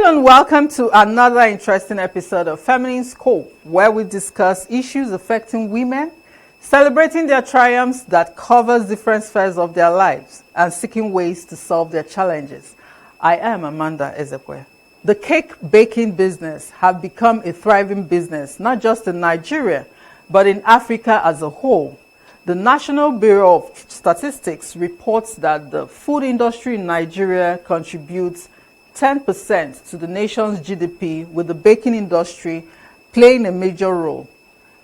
and welcome to another interesting episode of Feminine Scope, where we discuss issues affecting women, celebrating their triumphs that covers different spheres of their lives, and seeking ways to solve their challenges. I am Amanda Ezekwe. The cake baking business has become a thriving business, not just in Nigeria, but in Africa as a whole. The National Bureau of Statistics reports that the food industry in Nigeria contributes 10% to the nation's GDP, with the baking industry playing a major role.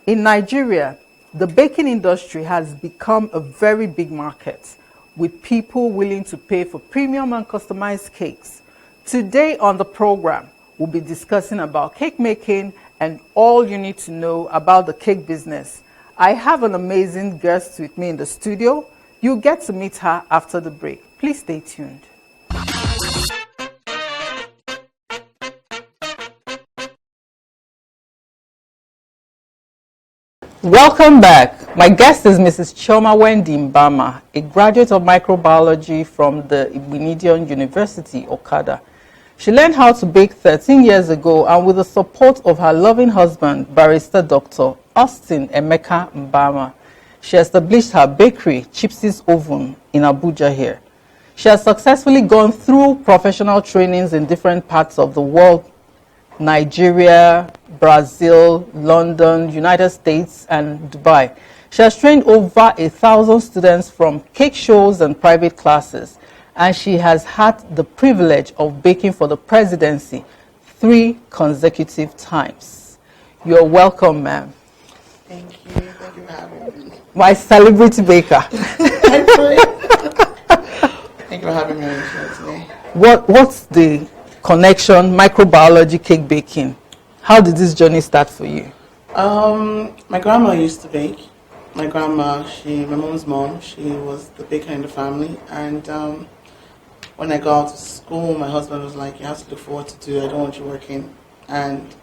In Nigeria, the baking industry has become a very big market, with people willing to pay for premium and customized cakes. Today on the program, we'll be discussing about cake making and all you need to know about the cake business. I have an amazing guest with me in the studio. You'll get to meet her after the break. Please stay tuned. Welcome back. My guest is Mrs. Chioma Wendy Mbama, a graduate of microbiology from the Igbinidion University, Okada. She learned how to bake 13 years ago, and with the support of her loving husband, barrister Dr. Austin Emeka Mbama, she established her bakery, Chipsy's Oven, in Abuja here. She has successfully gone through professional trainings in different parts of the world: Nigeria, Brazil, London, United States, and Dubai. She has trained over 1,000 students from cake shows and private classes, and she has had the privilege of baking for the presidency 3 consecutive times. You're welcome, ma'am. Thank you. Thank you for having me. My celebrity baker. Thank you for having me on the show today. What's the connection, microbiology, cake baking? How did this journey start for you? My grandma used to bake. My grandma, my mom's mom, she was the baker in the family. And when I got out to school, my husband was like, you have to look for what to do. I don't want you working. And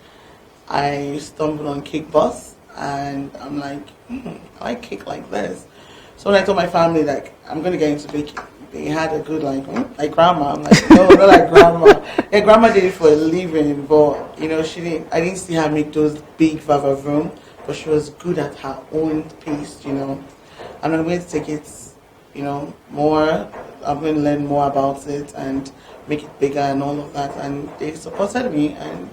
I stumbled on Cake Boss. And I'm like, I like cake like this. So when I told my family, like, I'm going to get into baking, they had a good, like grandma. I'm like, no, not like grandma. Yeah, grandma did it for a living, but, I didn't see her make those big vavavoom, but she was good at her own pace, And I'm going to take it, more. I'm going to learn more about it and make it bigger and all of that. And they supported me, and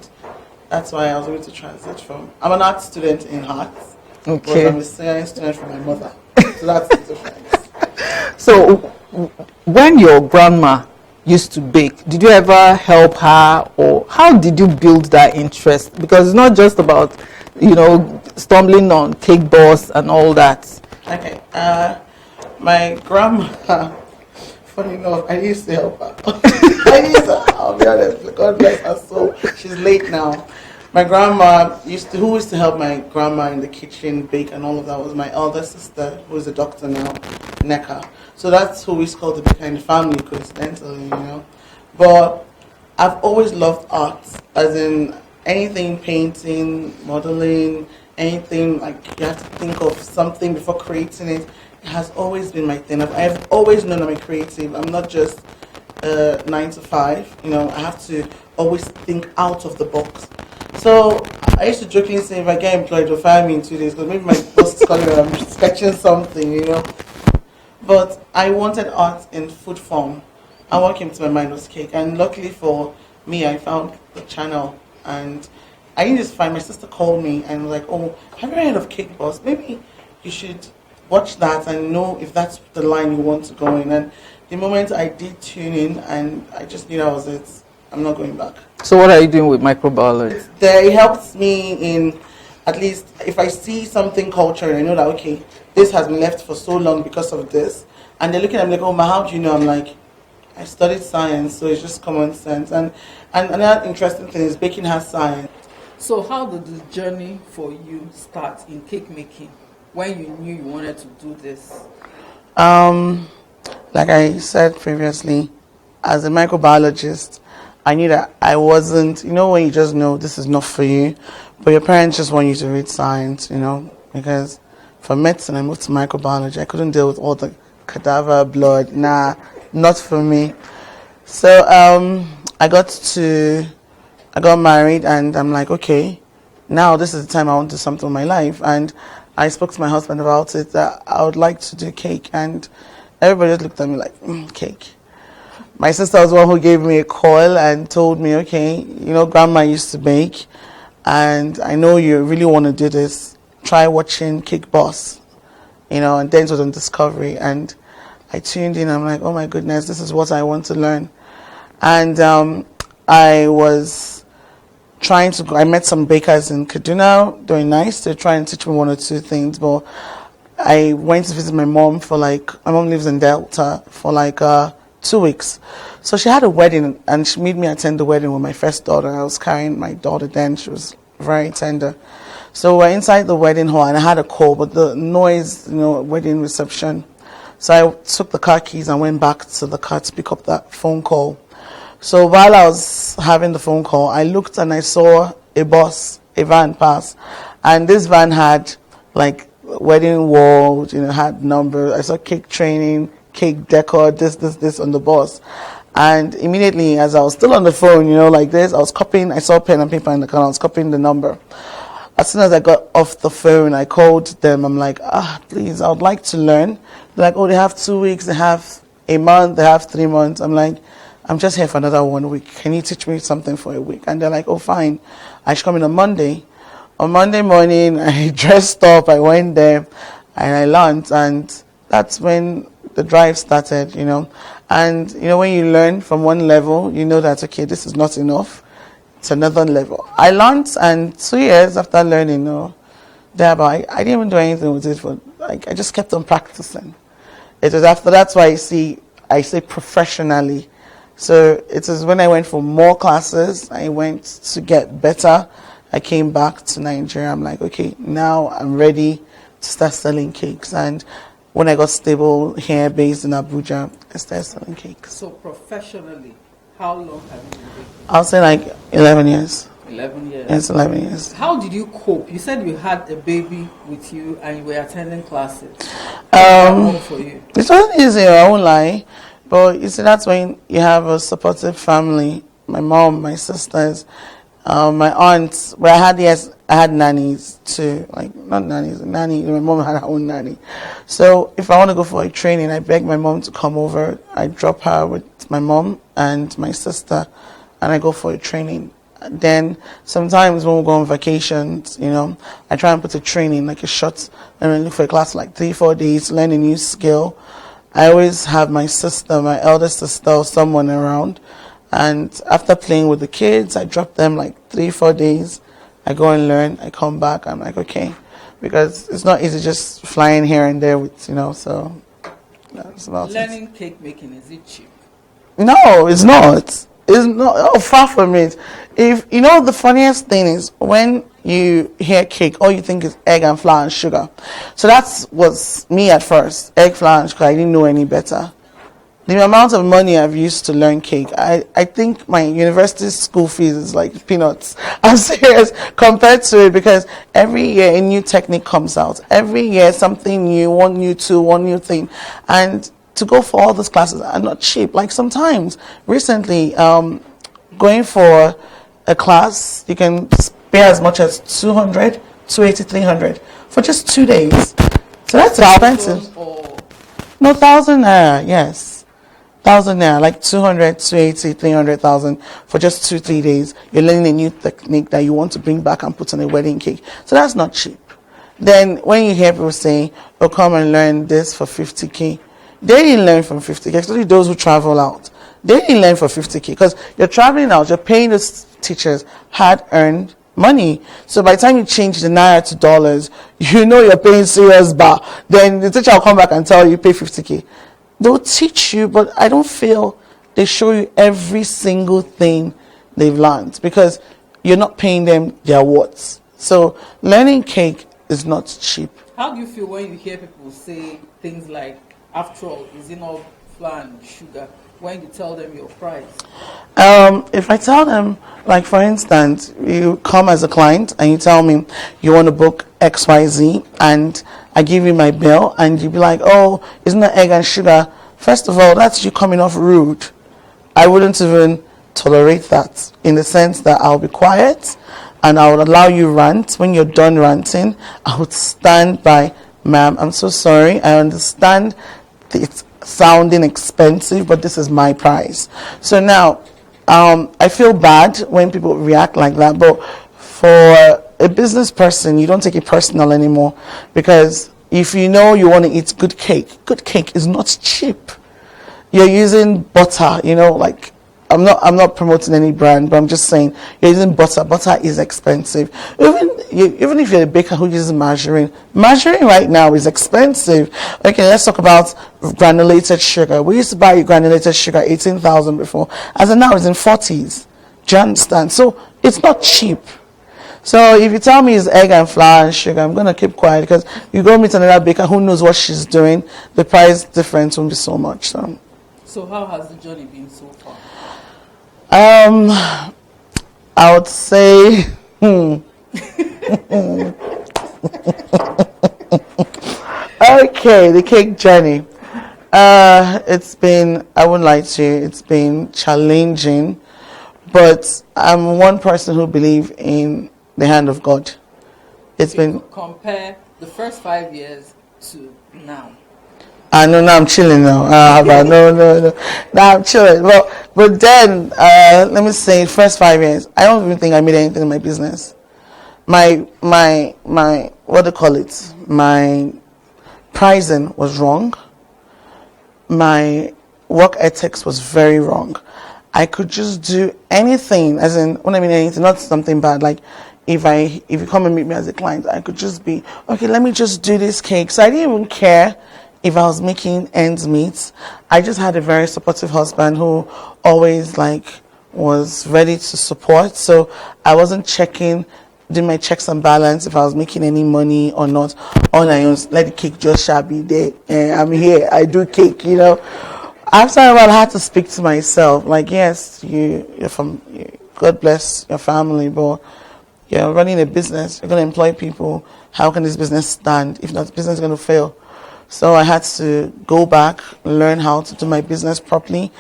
that's why I was able to transit from. I'm an art student in arts, okay, but I'm a science student from my mother. So that's the difference. So, when your grandma used to bake, did you ever help her, or how did you build that interest? Because it's not just about, stumbling on Cake Boss and all that. Okay. My grandma, funny enough, I used to help her. I'll be honest, God bless her soul. She's late now. My grandma who used to help my grandma in the kitchen bake and all of that was my elder sister, who is a doctor now, Neka. So that's who we call the baker in the family, coincidentally, But I've always loved art, as in anything, painting, modeling, anything, like you have to think of something before creating it. It has always been my thing. I've always known I'm a creative. I'm not just 9 to 5. I have to always think out of the box. So I used to jokingly say, if I get employed, they'll fire me in 2 days, because maybe my boss is calling me, I'm sketching something, But I wanted art in food form, and what came to my mind was cake. And luckily for me, I found the channel, and I didn't just find. My sister called me and was like, "Oh, have you heard of Cake Boss? Maybe you should watch that and know if that's the line you want to go in." And the moment I did tune in, and I just knew that was it. I'm not going back. So what are you doing with microbiology? It helps me in, at least if I see something cultural, I know that, okay, this has been left for so long because of this. And they're looking at me like, oh, ma, how do you know? I'm like, I studied science, so it's just common sense. And another interesting thing is baking has science. So how did the journey for you start in cake making when you knew you wanted to do this? Like I said previously, as a microbiologist, I knew that I wasn't, when you just know this is not for you, but your parents just want you to read science, because for medicine I moved to microbiology. I couldn't deal with all the cadaver, blood, not for me. So I got to I got married, and I'm like, okay, now this is the time I want to do something with my life. And I spoke to my husband about it, that I would like to do cake. And everybody just looked at me like, cake. My sister was the one who gave me a call and told me, okay, grandma used to bake, and I know you really want to do this. Try watching Cake Boss, and then it was on Discovery. And I tuned in. I'm like, oh my goodness, this is what I want to learn. And I was trying to go. I met some bakers in Kaduna. They were nice. They try and teach me one or two things. But I went to visit my mom my mom lives in Delta, for 2 weeks. So she had a wedding, and she made me attend the wedding with my first daughter. I was carrying my daughter then. She was very tender. So we're inside the wedding hall, and I had a call, but the noise, wedding reception. So I took the car keys and went back to the car to pick up that phone call. So while I was having the phone call, I looked and I saw a van pass. And this van had wedding wall, had numbers. I saw cake training, cake decor, this on the bus. And immediately, as I was still on the phone, like this, I was copying. I saw pen and paper in the car. I was copying the number. As soon as I got off the phone, I called them. I'm like, please, I would like to learn. They're like, oh, they have 2 weeks, they have a month, they have 3 months. I'm like, I'm just here for another 1 week. Can you teach me something for a week? And they're like, oh, fine. I should come in on Monday. On Monday morning, I dressed up, I went there, and I learned. And that's when the drive started, And, when you learn from one level, you know that, okay, this is not enough. It's another level. I learned, and 2 years after learning, I didn't even do anything with it. I just kept on practicing. It was after that's why I say professionally. So it is when I went for more classes, I went to get better. I came back to Nigeria. I'm like, okay, now I'm ready to start selling cakes. And when I got stable here, based in Abuja, I started selling cakes. So professionally, how long have you been baking? I'll say 11 years. 11 years. Yes, 11 years. How did you cope? You said you had a baby with you and you were attending classes. For you? It wasn't easy, I won't lie. But you see, that's when you have a supportive family. My mom, my sisters, my aunts. Where I had nannies too. Not nannies, nanny. My mom had her own nanny. So if I want to go for a training, I beg my mom to come over. I drop her with my mom and my sister, and I go for a training. Then sometimes when we go on vacations, I try and put a training, a short, and I look for a class 3-4 days, learn a new skill. I always have my sister, my eldest sister, or someone around. And after playing with the kids, I drop them 3-4 days. I go and learn. I come back. I'm like, okay, because it's not easy just flying here and there with, so that's about Learning it. cake making, is it cheap? No, it's not. It's not, far from it. If the funniest thing is when you hear cake, all you think is egg and flour and sugar. So that was me at first, egg, flour, and sugar. I didn't know any better. The amount of money I've used to learn cake, I think my university school fees is like peanuts. I'm serious compared to it, because every year a new technique comes out. Every year something new, one new tool, one new thing. And to go for all those classes are not cheap. Sometimes, recently, going for a class, you can pay as much as 200, 280, 300 for just 2 days. So that's expensive. No, 1,000 naira, yes. 1,000 naira, 200, 280, 300,000 for just 2-3 days. You're learning a new technique that you want to bring back and put on a wedding cake. So that's not cheap. Then when you hear people saying, oh, come and learn this for 50K, they didn't learn from 50K, especially those who travel out. They didn't learn for 50K, because you're traveling out, you're paying those teachers hard-earned money. So by the time you change the naira to dollars, you're paying serious bar. Then the teacher will come back and tell you pay 50K. They'll teach you, but I don't feel they show you every single thing they've learned, because you're not paying them their worth. So learning cake is not cheap. How do you feel when you hear people say things like, after all, is it not flour and sugar, when you tell them your price? If I tell them, for instance, you come as a client and you tell me you want to book XYZ, and I give you my bill, and you be like, oh, isn't that egg and sugar? First of all, that's you coming off rude. I wouldn't even tolerate that, in the sense that I'll be quiet and I would allow you rant. When you're done ranting, I would stand by, ma'am, I'm so sorry. I understand it's sounding expensive, but this is my price. So now, I feel bad when people react like that, but for a business person, you don't take it personal anymore, because if you know you want to eat good cake is not cheap. You're using butter, like, I'm not promoting any brand, but I'm just saying you're using butter. Butter is expensive. Even if you're a baker who uses margarine right now is expensive. Okay, let's talk about granulated sugar. We used to buy granulated sugar 18,000 before, as of now it's in 40s. Do you understand? So it's not cheap. So if you tell me it's egg and flour and sugar, I'm going to keep quiet, because you go meet another baker who knows what she's doing, the price difference won't be so much. So how has the journey been so far? I would say, okay, the cake journey. It's been, I wouldn't lie to you, it's been challenging, but I'm one person who believes in the hand of God. It's been, compare the first 5 years to now. No, now I'm chilling now. No. Now I'm chilling. But then, let me say, first 5 years, I don't even think I made anything in my business. My what do you call it? My pricing was wrong. My work ethics was very wrong. I could just do anything, as in, when I mean anything, not something bad, like, if you come and meet me as a client, I could just be, okay, let me just do this cake. So I didn't even care if I was making ends meet. I just had a very supportive husband who always was ready to support. So I wasn't doing my checks and balance if I was making any money or not. All I was, let the cake just be there. I'm here. I do cake. After a while, I had to speak to myself. Like, yes, you're from, God bless your family, but you're running a business. You're going to employ people. How can this business stand? If not, the business is going to fail. So I had to go back, learn how to do my business properly,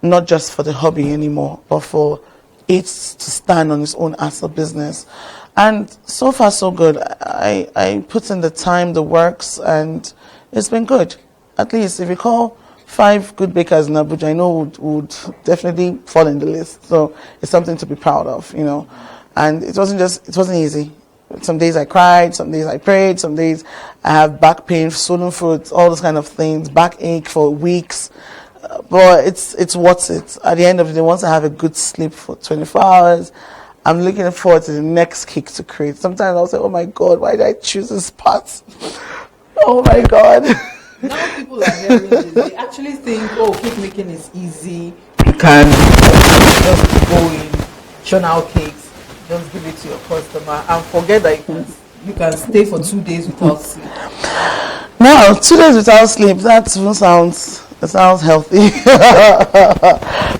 not just for the hobby anymore, but for it to stand on its own as a business. And so far, so good. I put in the time, the works, and it's been good. At least, if you call 5 good bakers in Abuja, I know would definitely fall in the list. So it's something to be proud of, And it wasn't easy. Some days I cried, some days I prayed, some days I have back pain, swollen foot, all those kind of things, backache for weeks. But it's worth it. At the end of the day, once I have a good sleep for 24 hours, I'm looking forward to the next cake to create. Sometimes I'll say, oh my God, why did I choose this part? Oh my God. Now people are hearing this, they actually think, cake making is easy. You can just go in, churn out cakes, just give it to your customer, and forget that you can stay for 2 days without sleep. No, 2 days without sleep, that even sounds healthy.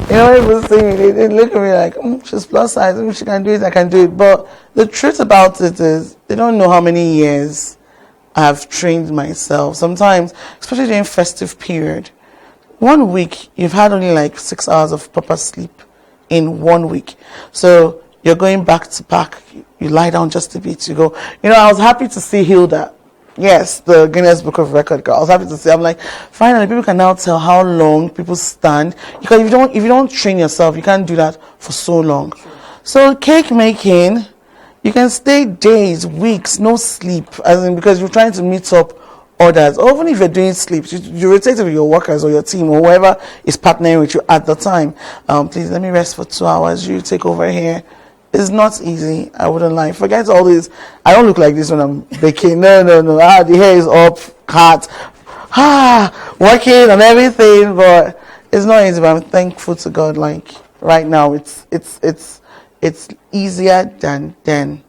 People see me, they look at me like, she's plus size, if she can do it, I can do it. But the truth about it is, they don't know how many years I've trained myself. Sometimes, especially during festive period, 1 week, you've had only 6 hours of proper sleep in 1 week. So you're going back to back. You lie down just a bit. You go. I was happy to see Hilda. Yes, the Guinness Book of Record girl. I was happy to see. I'm like, finally, people can now tell how long people stand. Because if you don't train yourself, you can't do that for so long. Sure. So cake making, you can stay days, weeks, no sleep, because you're trying to meet up orders. Or even if you're doing sleep, you rotate with your workers or your team or whoever is partnering with you at the time. Please let me rest for 2 hours. You take over here. It's not easy. I wouldn't lie. Forget all this. I don't look like this when I'm baking. No. The hair is up, cut, working and everything. But it's not easy. But I'm thankful to God. Right now, it's easier than then.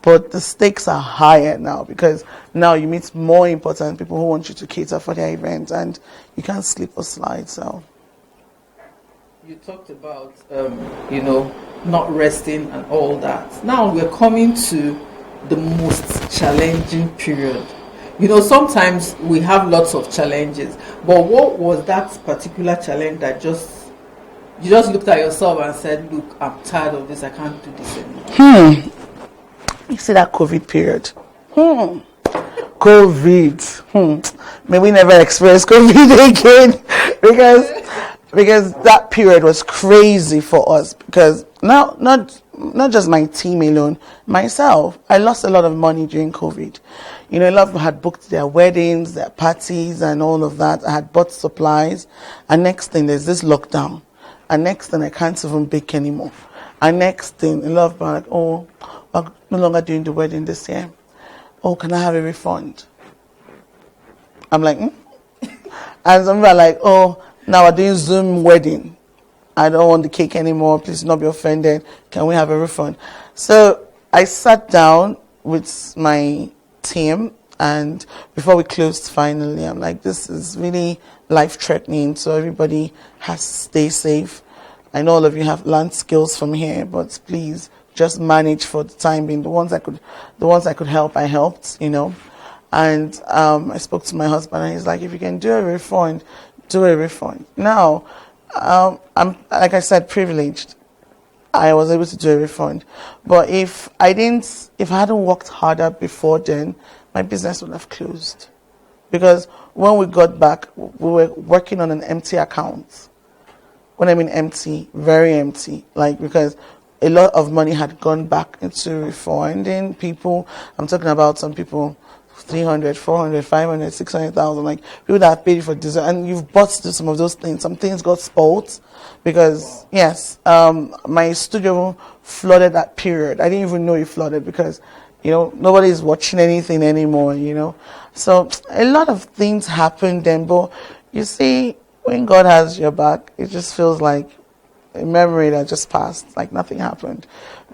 But the stakes are higher now, because now you meet more important people who want you to cater for their event, and you can't sleep or slide. So you talked about not resting and all that. Now we're coming to the most challenging period. Sometimes we have lots of challenges, but what was that particular challenge that just You just looked at yourself and said, look, I'm tired of this. I can't do this anymore. You see that COVID period? COVID. May we never experience COVID again because that period was crazy for us. Because now, not just my team alone, myself, I lost a lot of money during COVID. You know, a lot of people had booked their weddings, their parties, and all of that. I had bought supplies, and next thing there's this lockdown, and next thing I can't even bake anymore. And next thing, a lot of people are like, oh, we're no longer doing the wedding this year. Oh, can I have a refund? I'm like, And some people are like, oh, now we're doing Zoom wedding. I don't want the cake anymore. Please do not be offended. Can we have a refund? So I sat down with my team, and before we closed finally, I'm like, this is really life-threatening, so everybody has to stay safe. I know all of you have learned skills from here, but please just manage for the time being. The ones I could help, I helped, you know. And I spoke to my husband, and he's like, if you can do a refund, do a refund. Now, I'm, like I said, privileged. I was able to do a refund. But if I hadn't worked harder before then, my business would have closed. Because when we got back, we were working on an empty account. When I mean empty, very empty. Because a lot of money had gone back into refunding people. I'm talking about some people 300, 400, 500, 600,000, people that have paid for dessert, and you've bought some of those things. Some things got spoiled because, yes, my studio flooded that period. I didn't even know it flooded because, nobody is watching anything anymore, So a lot of things happened then, but you see, when God has your back, it just feels like a memory that just passed, like nothing happened.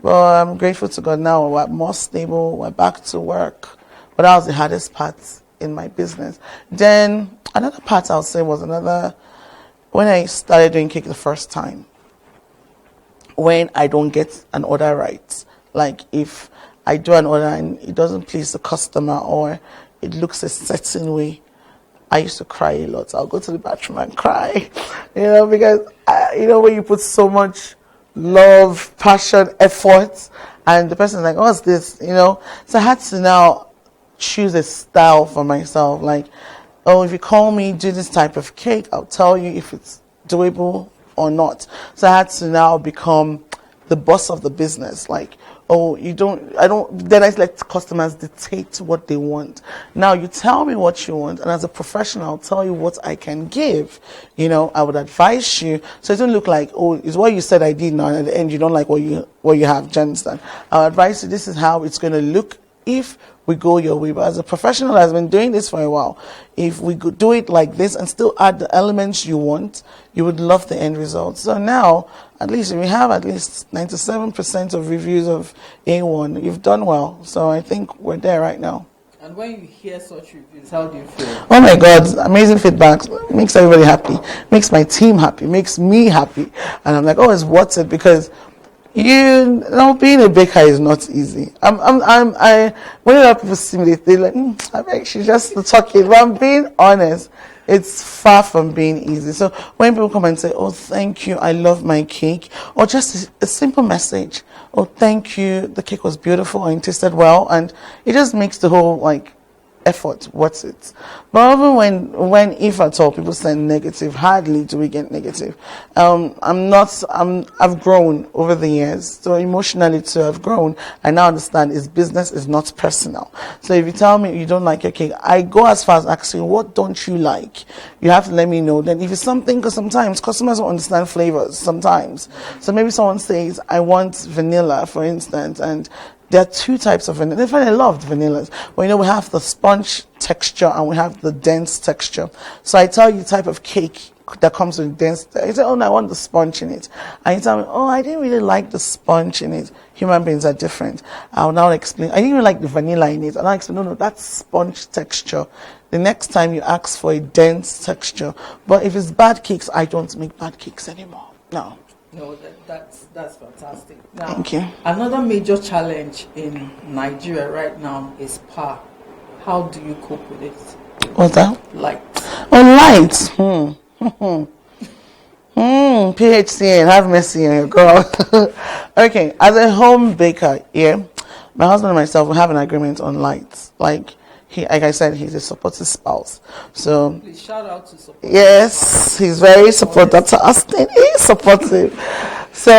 But I'm grateful to God now. We're more stable. We're back to work. But that was the hardest part in my business. Then another part I'll say was when I started doing cake the first time, when I don't get an order right. Like if I do an order and it doesn't please the customer or it looks a certain way, I used to cry a lot. I'll go to the bathroom and cry, because, when you put so much love, passion, effort, and the person's like, what's this, So I had to now choose a style for myself. If you call me, do this type of cake, I'll tell you if it's doable or not. So I had to now become the boss of the business. Then I let customers dictate what they want. Now you tell me what you want, and as a professional, I'll tell you what I can give. I would advise you, so it don't look like, it's what you said I did now, and at the end you don't like what you have. Do you understand? I'll advise you, this is how it's going to look if we go your way. But as a professional that has been doing this for a while, if we could do it like this and still add the elements you want, you would love the end result. So now, at least if we have at least 97% of reviews of A1, you've done well. So I think we're there right now. And when you hear such reviews, how do you feel? Oh my God, amazing feedback. Makes everybody happy. Makes my team happy. Makes me happy. And I'm like, it's worth it, because being a baker is not easy. When a lot of people see me, they're like, I bet she's just talking. But I'm being honest, it's far from being easy. So when people come and say, thank you, I love my cake, or just a simple message, thank you, the cake was beautiful and tasted well, and it just makes the whole effort worth it. But even when if at all people send negative, hardly do we get negative. I've grown over the years, so emotionally too I've grown. I now understand business is not personal. So if you tell me you don't like your cake, I go as far as asking, what don't you like? You have to let me know. Then if it's something, because sometimes customers don't understand flavors sometimes. So maybe someone says, I want vanilla, for instance, and there are two types of vanilla. In fact, I loved vanillas. But we have the sponge texture and we have the dense texture. So I tell you the type of cake that comes with dense. I say, no, I want the sponge in it. And you tell me, I didn't really like the sponge in it. Human beings are different. I'll now explain. I didn't really like the vanilla in it. And I'll explain, no, that's sponge texture. The next time you ask for a dense texture. But if it's bad cakes, I don't make bad cakes anymore. No. No, that's fantastic. Now, thank you. Another major challenge in Nigeria right now is power. How do you cope with it? What's that? Light. Light. PHC and have mercy on your girl. Okay, as a home baker, yeah, my husband and myself, we have an agreement on lights. Like like I said, he's a supportive spouse. So Please shout out to support. yes, he's very supportive. Dr. Austin is supportive. So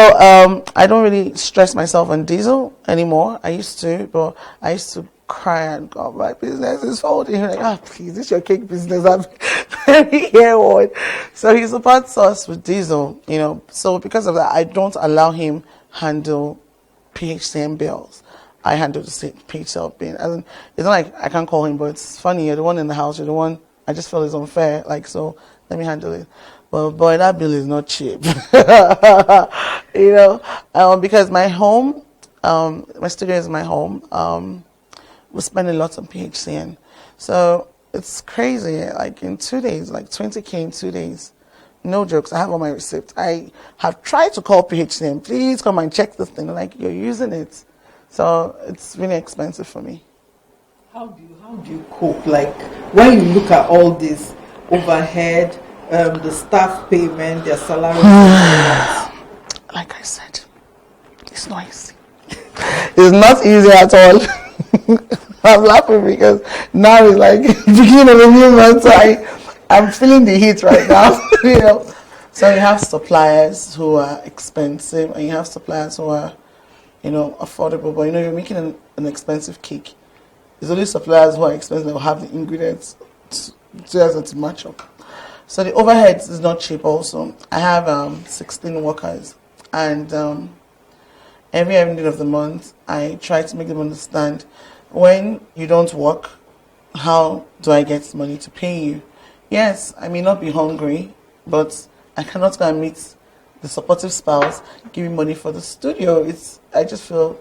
I don't really stress myself on diesel anymore. I used to, but I used to cry and go, my business is folding. He's like, please, this is your cake business. I'm very here one. So he supports us with diesel, So because of that, I don't allow him handle PHCM bills. I handle the PHCL bill. It's not like I can't call him, but it's funny. You're the one in the house. You're the one. I just feel it's unfair. So let me handle it. But boy, that bill is not cheap. Because my home, my studio is my home. We spend a lot on PHCN. So it's crazy. Like in 2 days, like 20K in 2 days. No jokes. I have all my receipts. I have tried to call PHCN. Please come and check this thing. They're like, you're using it. So it's really expensive for me. How do you cope? Like when you look at all this overhead, the staff payment, their salaries. Like I said, it's not easy. It's not easy at all. I'm laughing because now it's like beginning of a new month, so I'm feeling the heat right now. So you have suppliers who are expensive, and you have suppliers who are affordable, but you're making an expensive cake. There's only suppliers who are expensive that will have the ingredients to match up. So the overhead is not cheap also. I have 16 workers, and every ending of the month, I try to make them understand, when you don't work, how do I get money to pay you? Yes, I may not be hungry, but I cannot go and meet the supportive spouse, give me money for the studio. I just feel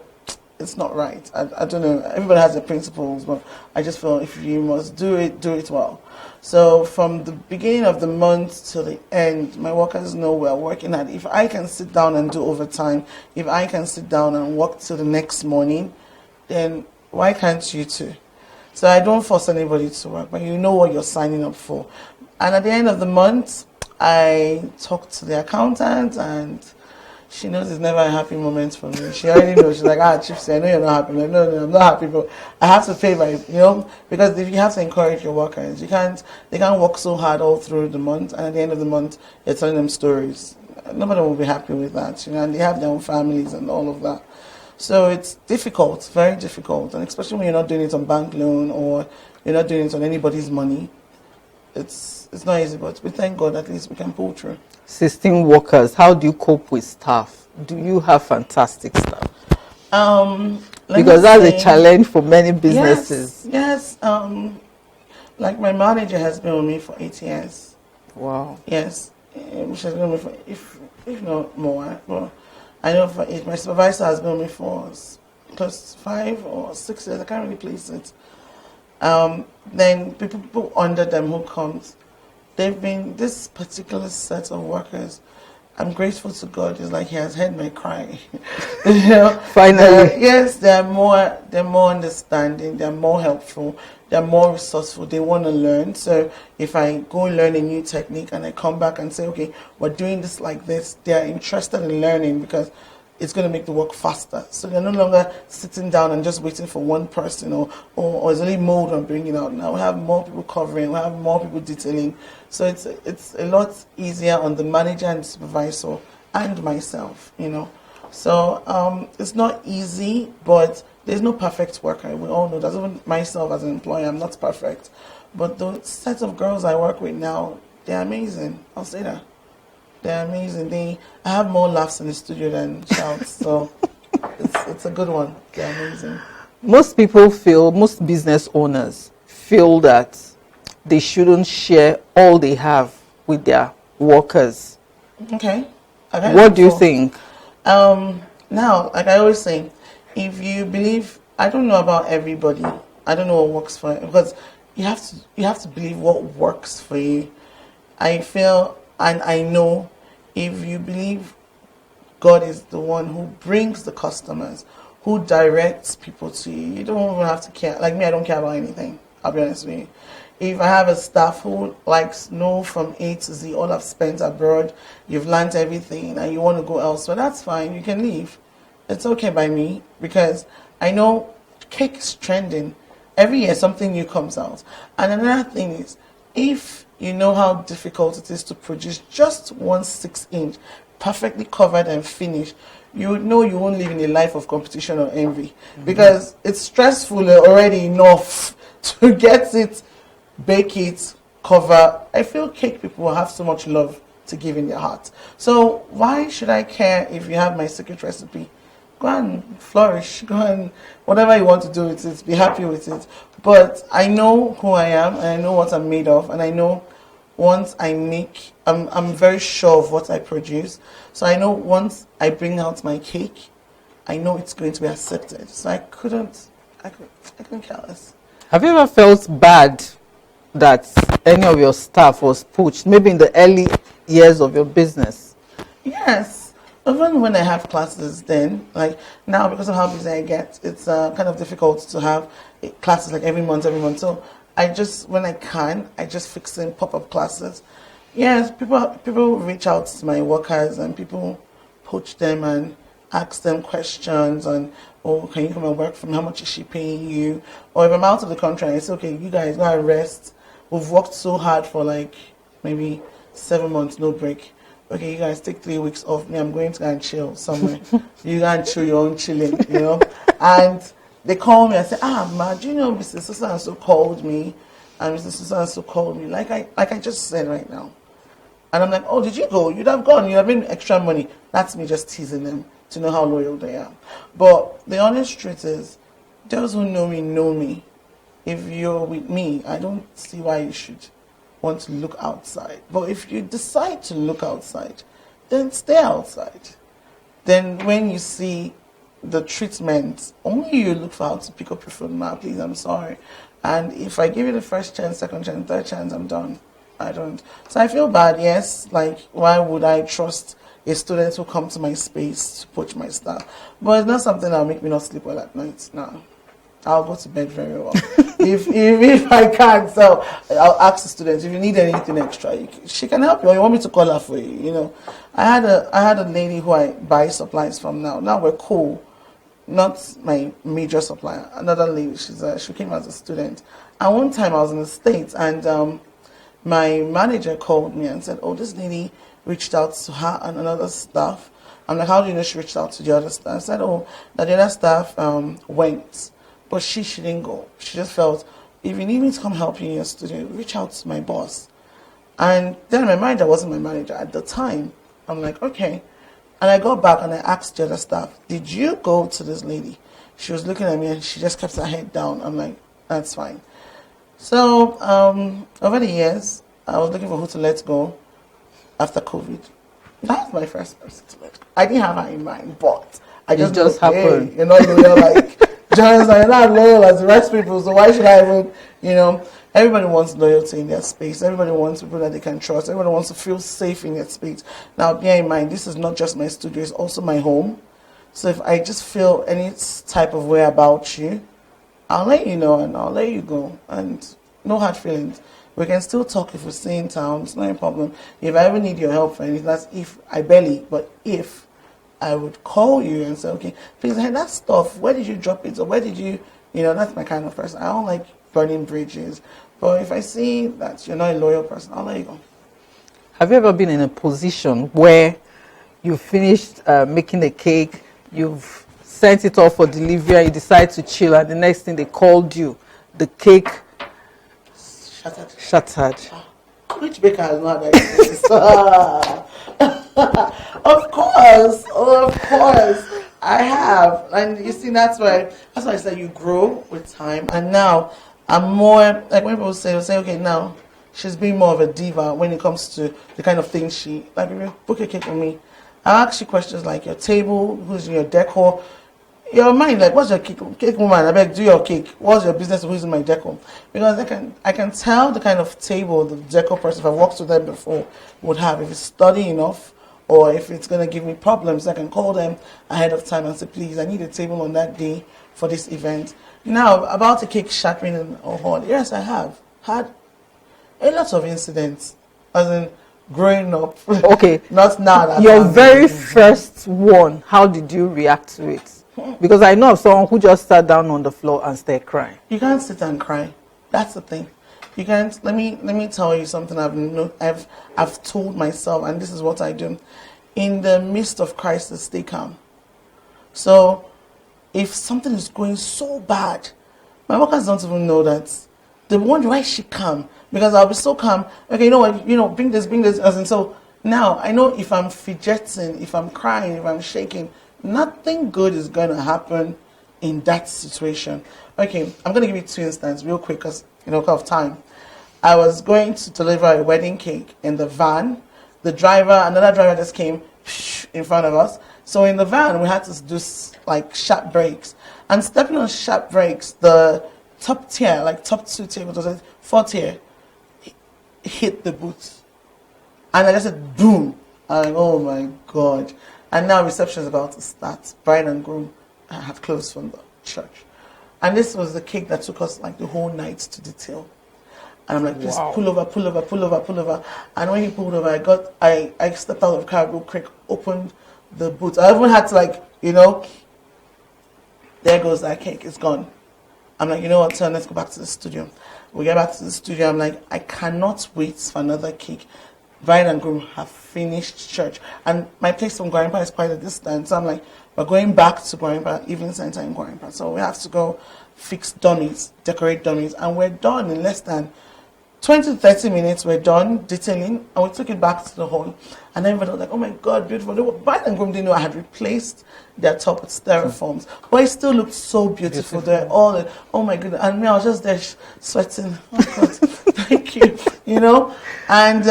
it's not right. I don't know. Everybody has their principles, but I just feel if you must do it well. So from the beginning of the month to the end, my workers know we're working hard. If I can sit down and do overtime, if I can sit down and work till the next morning, then why can't you too? So I don't force anybody to work, but you know what you're signing up for. And at the end of the month, I talk to the accountant, and she knows it's never a happy moment for me. She already knows. She's like, Chipsy, I know you're not happy. I'm like, no, I'm not happy, but I have to pay because if you have to encourage your workers, they can't work so hard all through the month, and at the end of the month, you're telling them stories. Nobody will be happy with that, and they have their own families and all of that. So it's difficult, very difficult, and especially when you're not doing it on bank loan or you're not doing it on anybody's money. It's not easy, but we thank God at least we can pull through. 16 workers. How do you cope with staff? Do you have fantastic staff? Because that's a challenge for many businesses. Yes. Like my manager has been with me for 8 years. Wow. Yes. She has been with me for, if not more. Well, I know for 8. My supervisor has been with me for plus 5 or 6 years. I can't really place it. Then people under them who comes, they've been this particular set of workers. I'm grateful to God. It's like He has heard my cry. Finally. Yes, they're more understanding. They're more helpful. They're more resourceful. They want to learn. So if I go learn a new technique and I come back and say, okay, we're doing this like this, they're interested in learning because it's going to make the work faster. So they're no longer sitting down and just waiting for one person or it's only mold I'm bringing out. Now we have more people covering, we have more people detailing. So it's a lot easier on the manager and supervisor and myself, So it's not easy, but there's no perfect worker. We all know that. Even myself as an employer, I'm not perfect. But the set of girls I work with now, they're amazing. I'll say that. They're amazing. I have more laughs in the studio than shouts, so it's a good one. They're amazing. Most business owners feel that they shouldn't share all they have with their workers. Okay. What do you think? Now, like I always say, if you believe, I don't know about everybody. I don't know what works for you, because you have to believe what works for you. I feel and I know if you believe God is the one who brings the customers, who directs people to you, you don't even have to care. Like me, I don't care about anything. I'll be honest with you. If I have a staff who likes know from A to Z, all I've spent abroad, you've learned everything, and you want to go elsewhere, that's fine. You can leave. It's okay by me because I know cake is trending. Every year something new comes out. And another thing is, if you know how difficult it is to produce just 1/6 inch, perfectly covered and finished, you would know you won't live in a life of competition or envy. Because it's stressful already enough to get it, bake it, cover. I feel cake people will have so much love to give in their heart. So why should I care if you have my secret recipe? Go and flourish. Go and whatever you want to do with it, be happy with it. But I know who I am, and I know what I'm made of, and I know once I make, I'm very sure of what I produce. So I know once I bring out my cake, I know it's going to be accepted. So I couldn't care less. Have you ever felt bad that any of your staff was poached, maybe in the early years of your business? Yes. Even when I have classes then, like now because of how busy I get, it's kind of difficult to have classes like every month. So I just, when I can, I just fix in pop-up classes. Yes, people reach out to my workers and people poach them and ask them questions and, oh, can you come and work for me? How much is she paying you? Or if I'm out of the country, I say, okay, you guys go and rest. We've worked so hard for like maybe 7 months, no break. Okay, you guys take 3 weeks off. Me, I'm going to go and chill somewhere. You go and chill your own chilling, And they call me and say, ma, do you know Mr. So-and-so called me? And Mr. So-and-so called me, like I just said right now. And I'm like, oh, did you go? You'd have gone. You'd have been extra money. That's me just teasing them to know how loyal they are. But the honest truth is, those who know me. If you're with me, I don't see why you should want to look outside. But if you decide to look outside, then stay outside. Then when you see the treatment, only you look for how to pick up your phone. Ma, please, I'm sorry. And if I give you the first chance, second chance, third chance, I'm done. I don't. So I feel bad, yes. Like, why would I trust a student who come to my space to poach my staff? But it's not something that'll make me not sleep well at night. No. I'll go to bed very well. if I can't, so I'll ask the students if you need anything extra. She can help you, or you want me to call her for you. I had a lady who I buy supplies from now. Now we're cool. Not my major supplier. Another lady. She came as a student. And one time I was in the States, and my manager called me and said, "Oh, this lady reached out to her and another staff." I'm like, "How do you know she reached out to the other staff?" I said, "Oh, that the other staff went." But she didn't go. She just felt, if you need me to come help you in your studio, reach out to my boss. And then my manager wasn't my manager at the time. I'm like, okay. And I got back and I asked the other staff, did you go to this lady? She was looking at me and she just kept her head down. I'm like, that's fine. So over the years, I was looking for who to let go after COVID. That was my first person to let go. I didn't have her in mind, but I just happened. You're like, John's like, you're not loyal as the rest people, so why should I even, everybody wants loyalty in their space. Everybody wants people that they can trust. Everybody wants to feel safe in their space. Now, bear in mind, this is not just my studio, it's also my home. So if I just feel any type of way about you, I'll let you know and I'll let you go. And no hard feelings. We can still talk if we're staying in town. It's not a problem. If I ever need your help for anything, that's if I would call you and say, okay, please, hey, that stuff, where did you drop it? Or where did you, that's my kind of person. I don't like burning bridges. But if I see that you're not a loyal person, I'll let you go. Have you ever been in a position where you finished making the cake, you've sent it off for delivery, and you decide to chill, and the next thing they called you, the cake shattered. Which baker has not had that? Of course, I have. And you see, that's why I said you grow with time. And now I'm more, like when people say, okay, now she's being more of a diva when it comes to the kind of things she, like if you book a cake with me, I ask you questions like your table, who's in your decor, your mind, like what's your cake woman, I beg, do your cake, what's your business, who's in my decor? Because I can tell the kind of table the decor person, if I've worked with them before, would have, if it's sturdy enough, or if it's going to give me problems, I can call them ahead of time and say, please, I need a table on that day for this event. Now, about the cake shattering in a hall, yes, I have had A lot of incidents, as in growing up. Okay. Not now. That Your I'm- very first one, how did you react to it? Because I know of someone who just sat down on the floor and started crying. You can't sit and cry. That's the thing. You can't. Let me tell you something. I've told myself, and this is what I do. In the midst of crisis, stay calm. So, if something is going so bad, my workers don't even know that. They wonder why is she calm, because I'll be so calm. Okay, you know what? Bring this. As in, so now I know if I'm fidgeting, if I'm crying, if I'm shaking, nothing good is going to happen in that situation. Okay, I'm going to give you 2 instances real quick because of time. I was going to deliver a wedding cake in the van. Another driver just came in front of us. So in the van, we had to do like sharp brakes. And stepping on sharp brakes, the top tier, like top 2 tier, which was a 4th tier, hit the boot. And I just said, boom. I'm like, oh my God. And now reception is about to start. Bride and groom have closed from the church. And this was the cake that took us like the whole night to detail. And I'm like, please pull over. And when he pulled over, I stepped out of the car real quick, opened the boot. I even had to there goes that cake, it's gone. I'm like, you know what, son, let's go back to the studio. We get back to the studio, I'm like, I cannot wait for another cake. Bride and groom have finished church. And my place from Gwarinpa is quite a distance. So I'm like, we're going back to Gwarinpa, Evening Center in Gwarinpa. So we have to go fix dummies, decorate dummies. And we're done in less than 20 to 30 minutes. We're done detailing. And we took it back to the hall. And everybody was like, oh my God, beautiful. Bride and groom didn't know I had replaced their top with styrofoams. But it still looked so beautiful. They're all, oh my goodness. And me, I was just there sweating. Oh God, thank you. And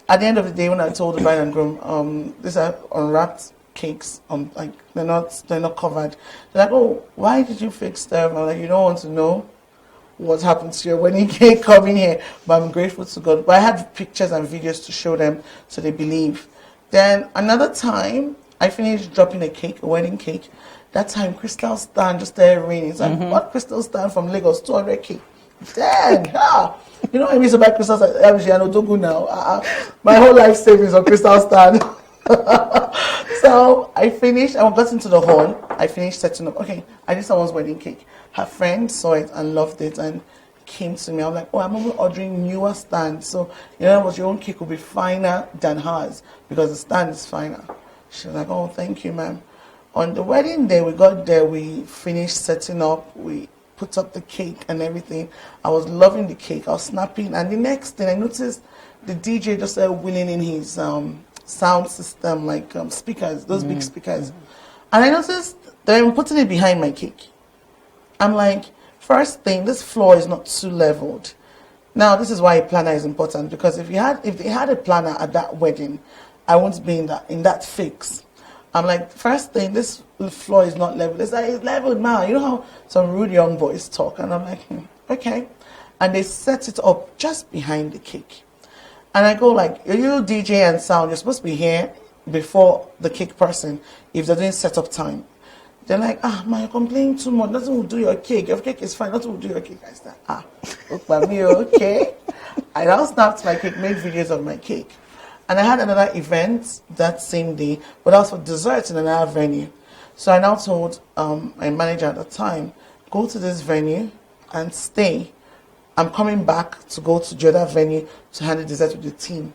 at the end of the day, when I told the bride and groom, these are unwrapped cakes, they're not covered. They're like, oh, why did you fix them? I'm like, you don't want to know what happened to your wedding cake coming here, but I'm grateful to God. But I had pictures and videos to show them so they believe. Then another time, I finished dropping a wedding cake. That time, Crystal Stand just started raining. So I bought Crystal Stand from Lagos, 200K. Dang, I used to buy Crystal Stand. I know Togo now. My whole life savings on Crystal Stand. So I finished, I got into the hall. I finished setting up. Okay, I did someone's wedding cake. Her friend saw it and loved it and came to me. I'm like, oh, I'm only ordering newer stands. So, what your own cake will be finer than hers because the stand is finer. She was like, oh, thank you, ma'am. On the wedding day, we got there, we finished setting up, we put up the cake and everything. I was loving the cake. I was snapping. And the next thing, I noticed the DJ just started wheeling in his sound system, speakers, those big speakers. And I noticed they were putting it behind my cake. I'm like, first thing, this floor is not too leveled. Now, this is why a planner is important, because if they had a planner at that wedding, I won't be in that fix. I'm like, first thing, this floor is not leveled. It's like, it's leveled now. You know how some rude young boys talk? And I'm like, okay. And they set it up just behind the cake. And I go like, you DJ and sound, you're supposed to be here before the cake person if they're doing setup time. They're like, man, you're complaining too much. Nothing will do your cake. Your cake is fine. Nothing will do your cake. I said, look me, okay. I now snapped my cake, made videos of my cake. And I had another event that same day, but also desserts in another venue. So I now told my manager at the time, go to this venue and stay. I'm coming back to go to the other venue to handle dessert with the team.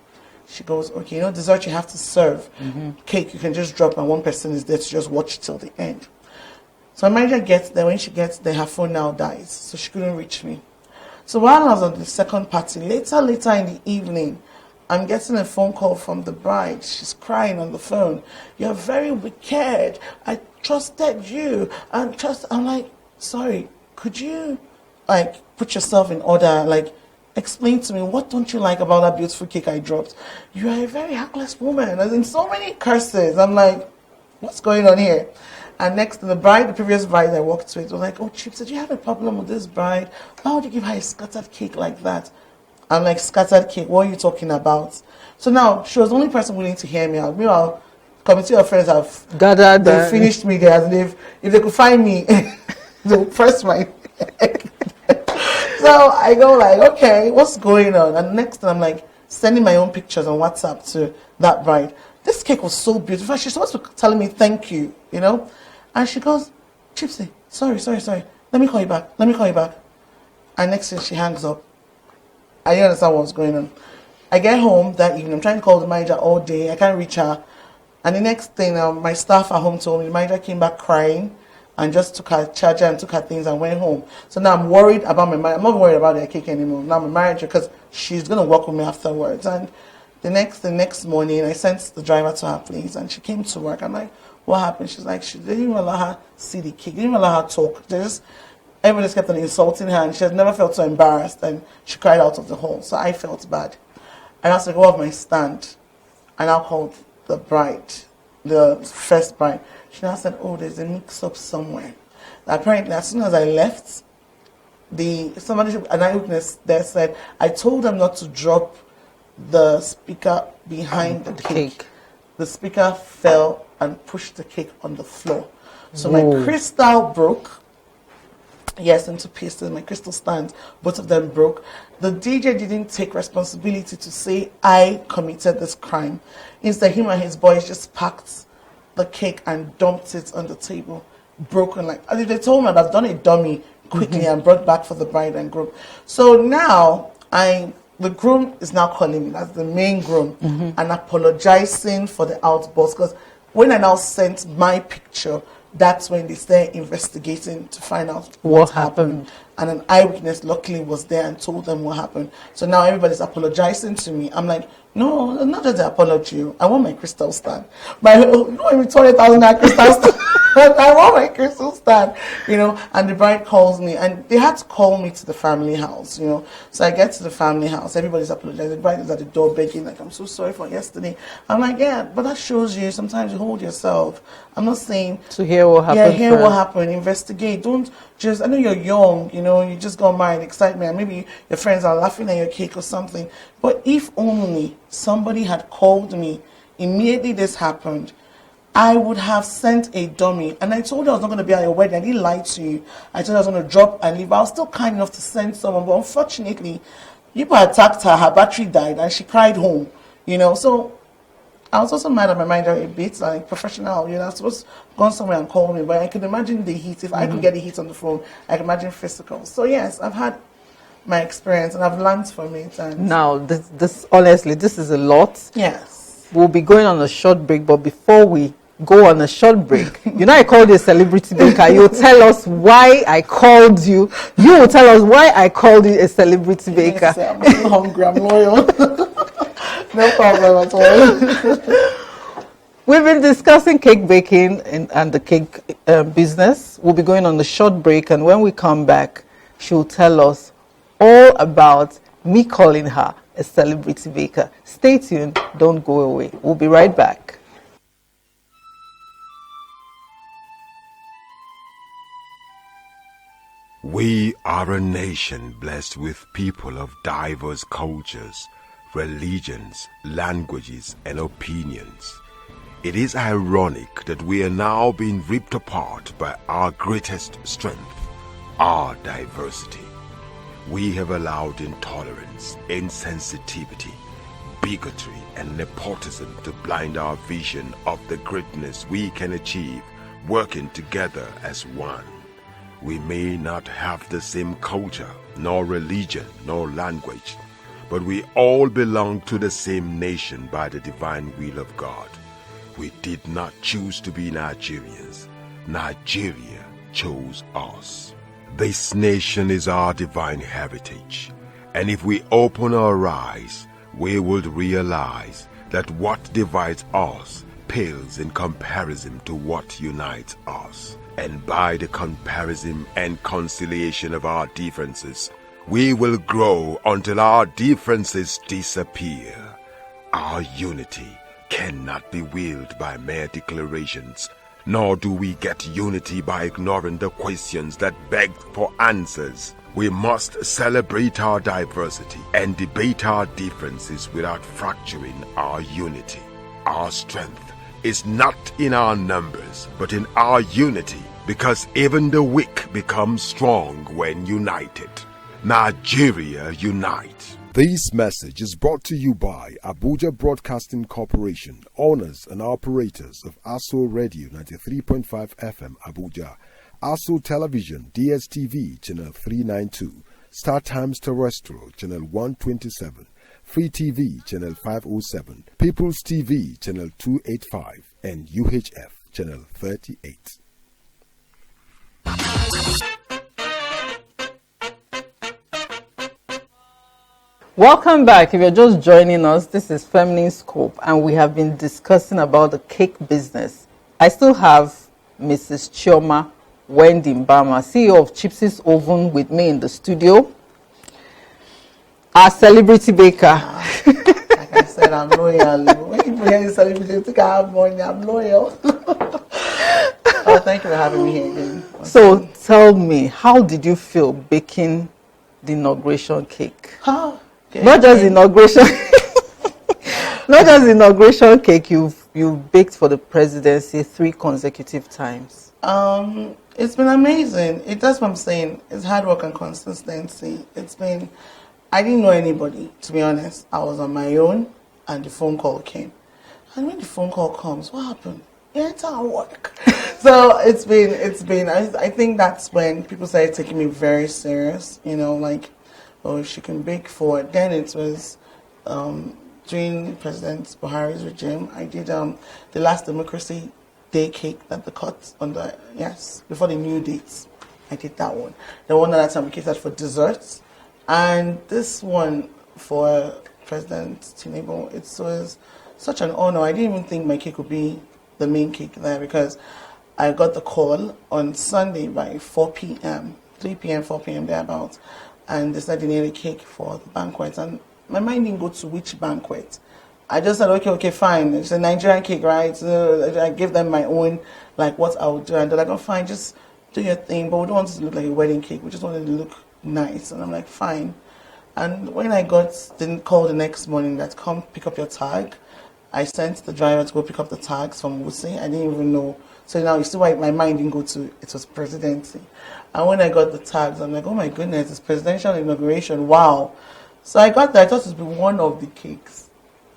She goes, okay, dessert you have to serve. Cake you can just drop and one person is there to just watch till the end. So my manager gets there. When she gets there, her phone now dies. So she couldn't reach me. So while I was on the second party, later in the evening, I'm getting a phone call from the bride. She's crying on the phone. You're very wicked. I trusted you. I'm like, sorry, could you put yourself in order? Explain to me, what don't you like about that beautiful cake I dropped? You are a very heartless woman. As in so many curses. I'm like, what's going on here? And next, the previous bride I walked with was like, oh, Chief, did you have a problem with this bride? Why would you give her a scattered cake like that? I'm like, scattered cake, what are you talking about? So now, she was the only person willing to hear me out. Meanwhile, committee of friends have gathered. They finished me there. If they could find me, they'll press my neck. So So I go like, okay, what's going on? And next thing I'm like sending my own pictures on WhatsApp to that bride. This cake was so beautiful. She's supposed to be telling me thank you, you know? And she goes, Gypsy, sorry. Let me call you back. And next thing she hangs up. I didn't understand what was going on. I get home that evening. I'm trying to call the manager all day. I can't reach her. And the next thing, my staff at home told me the manager came back crying and just took her charger and took her things and went home. So now I'm worried about my manager. I'm not worried about the cake anymore. Now my manager, because she's going to work with me afterwards. And the next morning, I sent the driver to her place and she came to work. I'm like, what happened? She's like, she didn't even allow her see the cake. They didn't even allow her talk. Everybody just kept on insulting her and she has never felt so embarrassed and she cried out of the hall. So I felt bad. I asked her to go off my stand and I called the bride, the first bride. She now said, oh, there's a mix-up somewhere. Apparently, as soon as I left, an eyewitness there said, I told them not to drop the speaker behind the cake. The speaker fell and pushed the cake on the floor. So my crystal broke. Yes, into pieces. My crystal stands, both of them broke. The DJ didn't take responsibility to say I committed this crime. Instead, him and his boys just packed the cake and dumped it on the table, broken. Like they told me I'd have done a dummy quickly and brought back for the bride and groom. So now the groom is now calling me, that's the main groom, and apologizing for the outburst. Because when I now sent my picture, that's when they started investigating to find out what happened. And an eyewitness luckily was there and told them what happened. So now everybody's apologizing to me. I'm like, no, not just the apology. I want my crystal stand. Not even 20,000 crystal stand. I want my crystal stand, you know. And the bride calls me, and they had to call me to the family house, you know. So I get to the family house, everybody's apologizing. The bride is at the door begging, like, I'm so sorry for yesterday. I'm like, yeah, but that shows you sometimes you hold yourself. I'm not saying to hear what happened. Yeah, hear what happened, investigate. Don't just, I know you're young, you know, you just got married, excitement, maybe your friends are laughing at your cake or something. But if only somebody had called me immediately this happened, I would have sent a dummy. And I told you I was not going to be at your wedding. I didn't lie to you. I told you I was going to drop and leave. I was still kind enough to send someone. But unfortunately, people attacked her. Her battery died and she cried home. You know, so I was also mad at my manager a bit, like professional. You know, I was supposed to go somewhere and call me. But I could imagine the heat. If I could get the heat on the phone, I could imagine physical. So yes, I've had my experience and I've learned from it. And now, this honestly, this is a lot. Yes. We'll be going on a short break, but before we go on a short break, you know, I called you a celebrity baker. You'll tell us why I called you. You will tell us why I called you a celebrity baker. Yes, I'm still hungry. I'm loyal. No problem at all. We've been discussing cake baking and the cake business. We'll be going on a short break, and when we come back, she'll tell us all about me calling her a celebrity baker. Stay tuned. Don't go away. We'll be right back. We are a nation blessed with people of diverse cultures, religions, languages, and opinions. It is ironic that we are now being ripped apart by our greatest strength, our diversity. We have allowed intolerance, insensitivity, bigotry, and nepotism to blind our vision of the greatness we can achieve working together as one. We may not have the same culture, nor religion, nor language, but we all belong to the same nation by the divine will of God. We did not choose to be Nigerians. Nigeria chose us. This nation is our divine heritage, and if we open our eyes, we would realize that what divides us pales in comparison to what unites us. And by the comparison and conciliation of our differences, we will grow until our differences disappear. Our unity cannot be willed by mere declarations, nor do we get unity by ignoring the questions that beg for answers. We must celebrate our diversity and debate our differences without fracturing our unity. Our strength is not in our numbers, but in our unity, because even the weak become strong when united. Nigeria unite. This message is brought to you by Abuja Broadcasting Corporation, owners and operators of ASO Radio 93.5 FM Abuja, ASO Television DSTV Channel 392, Star Times Terrestrial Channel 127, Free TV Channel 507, People's TV Channel 285, and UHF Channel 38. Welcome back. If you're just joining us, this is Feminine Scope, and we have been discussing about the cake business. I still have Mrs. Chioma Wendy Mbama, CEO of Chipsy's Oven, with me in the studio. Our celebrity baker. Like I said, I'm loyal. When you hear celebrity, you think I have money, I'm loyal. Oh, thank you for having me here again. So tell me, how did you feel baking the inauguration cake? Huh? Okay. Not just inauguration, not just inauguration cake. You've baked for the presidency 3 consecutive times. It's been amazing. That's what I'm saying. It's hard work and consistency. I didn't know anybody, to be honest. I was on my own, and the phone call came. And when the phone call comes, what happened? Yeah, it's our work. So it's been. I think that's when people started taking me very serious. You know, like, oh, she can bake for it. Then it was during President Buhari's regime. I did the last Democracy Day cake that they cut on before the new dates. I did that one. The one that I catered for desserts, and this one for President Tinubu. It was such an honor. I didn't even think my cake would be the main cake there, because I got the call on Sunday by 4 p.m., 3 p.m., 4 p.m. thereabouts, and they said they needed a cake for the banquet, and my mind didn't go to which banquet. I just said, okay, fine. It's a Nigerian cake, right? So I gave them my own, like, what I would do, and they're like, oh, fine, just do your thing, but we don't want it to look like a wedding cake. We just want it to look nice. And I'm like, fine. And when I got the call the next morning that come pick up your tag, I sent the driver to go pick up the tags from Wuse. I didn't even know. So now you see why my mind didn't go to it was presidency. And when I got the tags, I'm like, oh my goodness, it's presidential inauguration. Wow. So I got that. I thought it would be one of the cakes.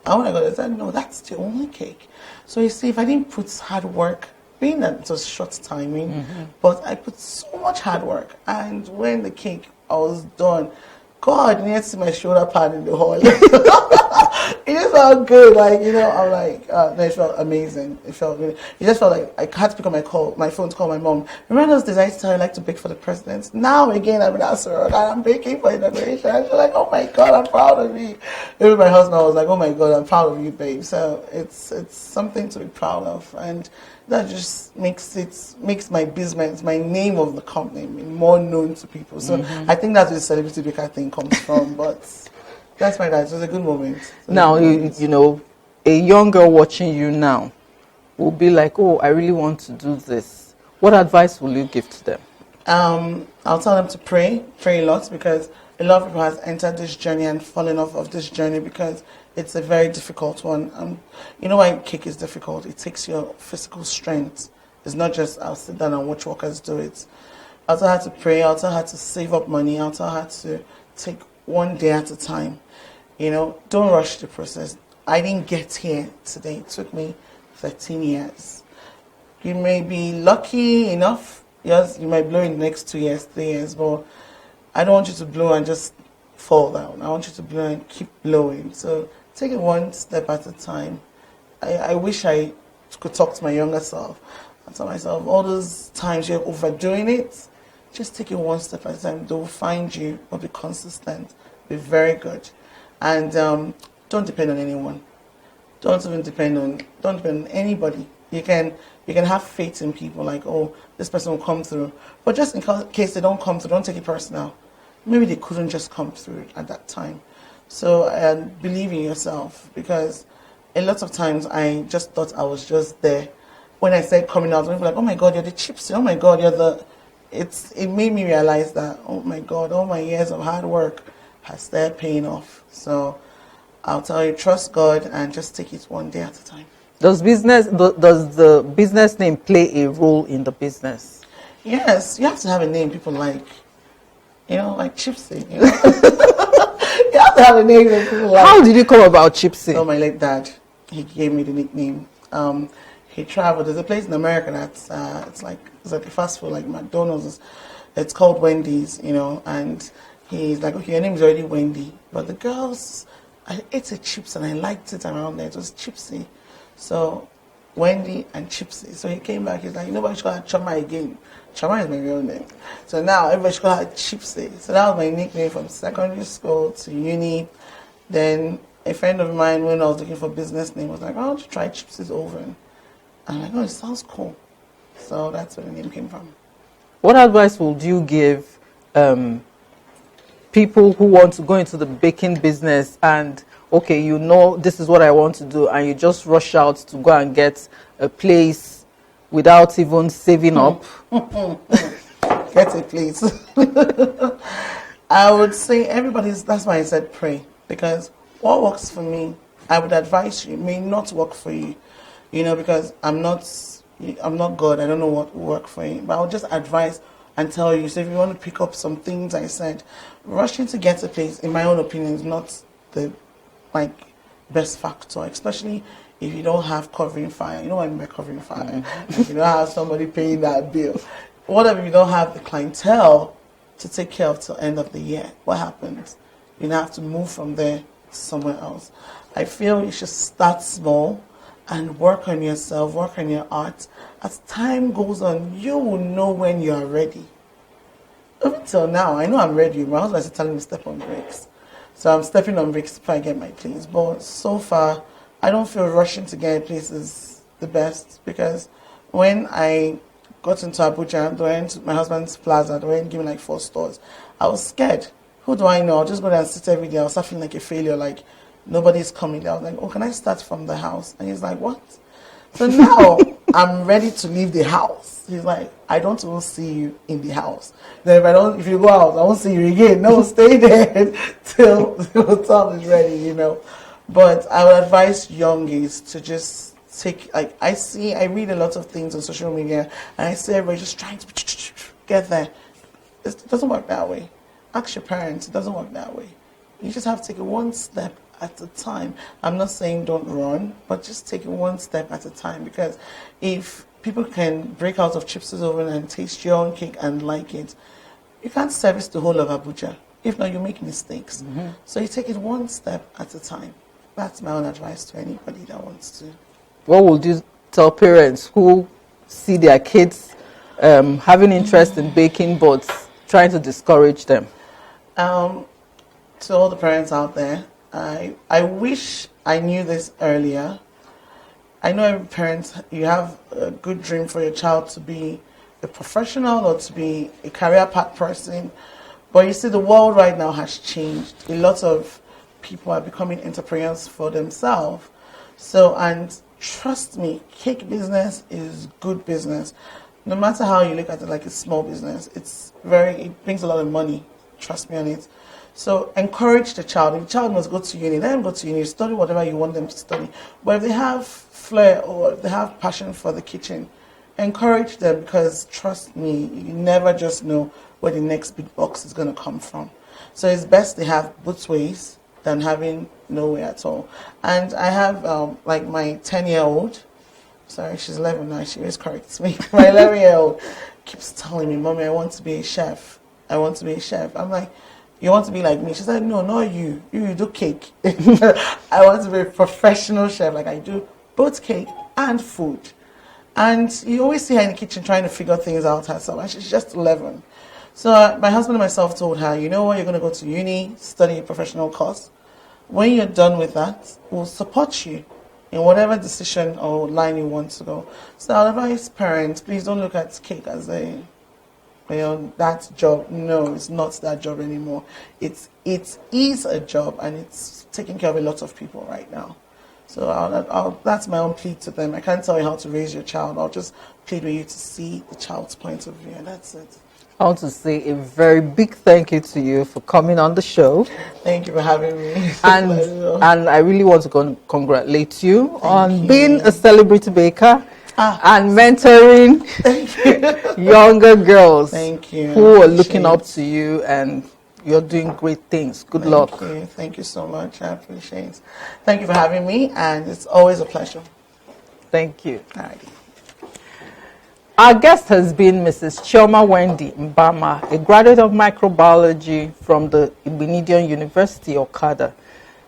And when I got it, I said, no, that's the only cake. So you see, if I didn't put hard work, being that it was short timing, but I put so much hard work. And when the cake, I was done, God, near to my shoulder pad in the hall. It just felt good, like, you know, I'm like, no, it felt amazing. It felt really, it just felt like I had to pick up my phone to call my mom. Remember those days I used to tell her I like to bake for the president? Now again, I'm an astronaut, and I'm baking for inauguration. I feel like, oh my God, I'm proud of you. Even my husband was like, oh my God, I'm proud of you, babe. So it's something to be proud of, and that just makes my business, my name of the company, more known to people. So I think that's where the celebrity baker thing comes from, but that's my dad. It was a good moment. Now, you know, a young girl watching you now will be like, oh, I really want to do this. What advice will you give to them? I'll tell them to pray a lot, because a lot of people have entered this journey and fallen off of this journey because it's a very difficult one. You know why cake is difficult? It takes your physical strength. It's not just I'll sit down and watch workers do it. I also had to pray. I also had to save up money. I also had to take one day at a time. You know, don't rush the process. I didn't get here today. It took me 13 years. You may be lucky enough. Yes, you might blow in the next 2 years, 3 years, but I don't want you to blow and just fall down. I want you to blow and keep blowing. So take it one step at a time. I wish I could talk to my younger self and tell myself, all those times you're overdoing it, just take it one step at a time. They'll find you, but be consistent. Be very good. And don't depend on anyone. Don't depend on anybody. You can have faith in people, like, oh, this person will come through. But just in case they don't come through, don't take it personal. Maybe they couldn't just come through at that time. So believe in yourself, because a lot of times I just thought I was just there. When I said coming out, people were like, oh my God, you're the Chipsy. Oh my God, it made me realize that, oh my God, all my years of hard work has started paying off. So I'll tell you, trust God and just take it one day at a time. Does the business name play a role in the business? Yes, you have to have a name people like. like Chipsy. You have to have a name that people like. How did you come about Chipsy? So my late dad, he gave me the nickname. He traveled. There's a place in America that's it's like a fast food like McDonald's. It's called Wendy's, and he's like, okay, your name is already Wendy, but the girls, I ate a chips and I liked it around there. It was Chipsy, so Wendy and Chipsy. So he came back. He's like, nobody should call her Chama again. Chama is my real name. So now everybody should call her Chipsy. So that was my nickname from secondary school to uni. Then a friend of mine, when I was looking for business name, was like, why don't you try Chipsy's Oven? I'm like, oh, it sounds cool. So that's where the name came from. What advice would you give people who want to go into the baking business and, okay, this is what I want to do, and you just rush out to go and get a place without even saving up? Get a place. I would say that's why I said pray, because what works for me, I would advise you, may not work for you, because I'm not God. I don't know what will work for you. But I'll just advise and tell you. So if you want to pick up some things I said, rushing to get a place, in my own opinion, is not the best factor, especially if you don't have covering fire. You know what I mean by covering fire? Mm-hmm. If you don't have somebody paying that bill. Whatever, you don't have the clientele to take care of till end of the year. What happens? You now have to move from there to somewhere else. I feel you should start small and work on yourself, work on your art. As time goes on, you will know when you are ready. Up until now, I know I'm ready. My husband is telling me to step on brakes. So I'm stepping on brakes before I get my place. But so far, I don't feel rushing to get a place is the best, because when I got into Abuja, they went to my husband's plaza, they went giving like 4 stores. I was scared. Who do I know? I'll just go there and sit every day. I was feeling like a failure, like nobody's coming there. I was like, oh, can I start from the house? And he's like, what? So now I'm ready to leave the house. He's like, I don't even see you in the house. Then if you go out, I won't see you again. No, stay there till the time is ready, But I would advise youngies to just take, I read a lot of things on social media, and I see everybody just trying to get there. It doesn't work that way. Ask your parents, it doesn't work that way. You just have to take it one step at a time. I'm not saying don't run, but just take it one step at a time, because if people can break out of Chips's Oven and taste your own cake and like it, you can't service the whole of Abuja. If not, you make mistakes. Mm-hmm. So you take it one step at a time. That's my own advice to anybody that wants to. What would you tell parents who see their kids having interest in baking but trying to discourage them? To all the parents out there, I wish I knew this earlier. I know every parent, you have a good dream for your child to be a professional or to be a career path person. But you see, the world right now has changed. A lot of people are becoming entrepreneurs for themselves. So, and trust me, cake business is good business. No matter how you look at it, like a small business, it brings a lot of money. Trust me on it. So encourage the child. If the child must go to uni, let them go to uni, study whatever you want them to study. But if they have flair or if they have passion for the kitchen, encourage them, because trust me, you never just know where the next big box is going to come from. So it's best they have both ways than having no way at all. And I have my 10-year-old, sorry, she's 11 now, she always corrects me. My 11-year-old keeps telling me, Mommy, I want to be a chef. I want to be a chef. I'm like, you want to be like me? She's like, no, not you. You do cake. I want to be a professional chef. Like, I do both cake and food. And you always see her in the kitchen trying to figure things out herself. And she's just 11. So my husband and myself told her, you know what, you're going to go to uni, study a professional course. When you're done with that, we'll support you in whatever decision or line you want to go. So I'll advise parents, please don't look at cake as that job. No, it's not that job anymore. It is a job, and it's taking care of a lot of people right now. So that's my own plea to them. I can't tell you how to raise your child. I'll just plead with you to see the child's point of view, and that's it. I want to say a very big thank you to you for coming on the show. Thank you for having me. And I really want to congratulate you on being a celebrity baker. and mentoring younger girls Thank you. who are looking up to you, and you're doing great things. Good luck. Thank you so much. I appreciate it. Thank you for having me, and it's always a pleasure. Thank you. All right. Our guest has been Mrs. Chioma Wendy Mbama, a graduate of microbiology from the Igbinidion University, Okada.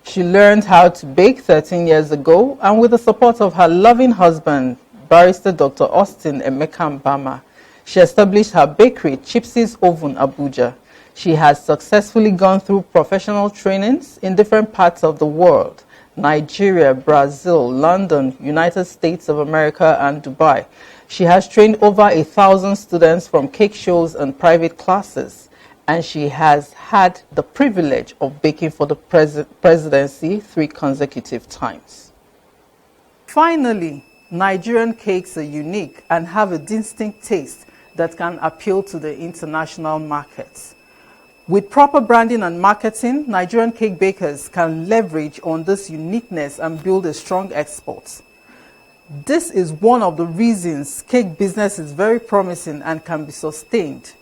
She learned how to bake 13 years ago, and with the support of her loving husband, Barrister Dr. Austin Emeka Mbama, she established her bakery, Chipsy's Oven, Abuja. She has successfully gone through professional trainings in different parts of the world: Nigeria, Brazil, London, United States of America, and Dubai. She has trained over 1,000 students from cake shows and private classes, and she has had the privilege of baking for the presidency 3 consecutive times. Finally, Nigerian cakes are unique and have a distinct taste that can appeal to the international markets. With proper branding and marketing, Nigerian cake bakers can leverage on this uniqueness and build a strong export. This is one of the reasons cake business is very promising and can be sustained.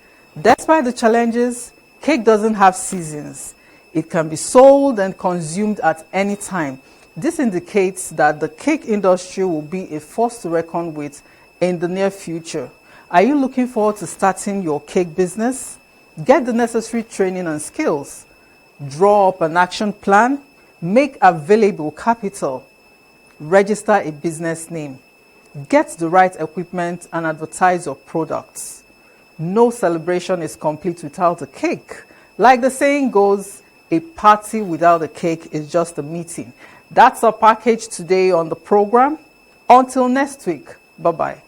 Despite the challenges, cake doesn't have seasons. It can be sold and consumed at any time. This indicates that the cake industry will be a force to reckon with in the near future. Are you looking forward to starting your cake business? Get the necessary training and skills. Draw up an action plan. Make available capital. Register a business name. Get the right equipment and advertise your products. No celebration is complete without a cake. Like the saying goes, a party without a cake is just a meeting. That's our package today on the program. Until next week, bye-bye.